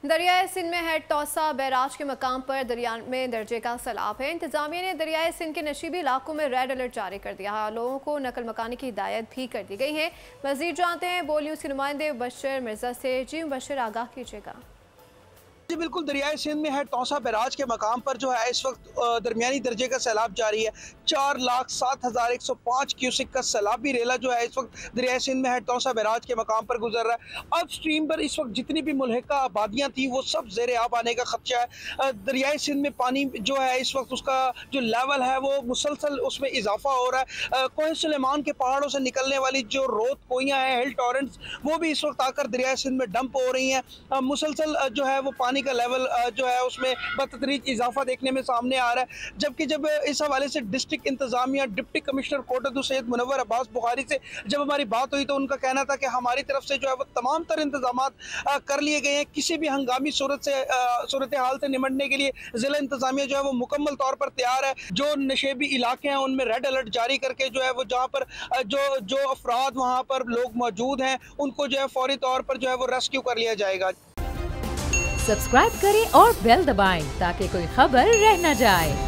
दरियाए सिंध में head Taunsa barrage के मकाम पर दरिया में दर्जे का सैलाब है। इंतजामिया ने दरियाए सिंध के नशीबी इलाकों में रेड अलर्ट जारी कर दिया है। लोगों को नकल मकानी की हिदायत भी कर दी गई है। मजीद जानते हैं बोल न्यूज़ के नुमाइंदे मुबशर मिर्जा से। जी मुबशर, आगाह कीजिएगा। जी बिल्कुल, दरियाए सिंध में है तौसा बैराज के मकाम पर जो है इस वक्त दरमियानी दर्जे का सैलाब जारी है। 4,07,105 क्यूसिक का सैलाबी रेला जो है इस वक्त दरियाए सिंध में है तौसा बैराज के मकाम पर गुजर रहा है। अब स्ट्रीम पर इस वक्त जितनी भी मुल्हिका आबादियाँ थी वो सब ज़ेर आब आने का खदशा है। दरियाए सिंध में पानी जो है इस वक्त उसका जो लेवल है वो मुसलसल उसमें इजाफा हो रहा है। कोह सुलेमान के पहाड़ों से निकलने वाली जो रोत कोइयाँ हैं, हिल टॉरेंट्स, वो भी इस वक्त आकर दरियाए सिंध में डंप हो रही हैं। मुसलसल जो है वो पानी का लेवल जो है उसमें बतदरीज इजाफा देखने में सामने आ रहा है। जबकि जब इस हवाले से डिस्ट्रिक्ट इंतजामिया डिप्टी कमिश्नर कोटदू सैयद मुनव्वर अब्बास बुखारी से जब हमारी बात हुई तो उनका कहना था कि हमारी तरफ से जो है वो तमाम तर इंतजाम कर लिए गए हैं। किसी भी हंगामी सूरत हाल से निमटने के लिए जिला इंतजामिया जो है वो मुकम्मल तौर पर तैयार है। जो नशेबी इलाके हैं उनमें रेड अलर्ट जारी करके जो है वो जहाँ पर जो अफराद वहाँ पर लोग मौजूद हैं उनको जो है फौरी तौर पर जो है वो रेस्क्यू कर लिया जाएगा। सब्सक्राइब करें और बेल दबाएं ताकि कोई खबर रह न जाए।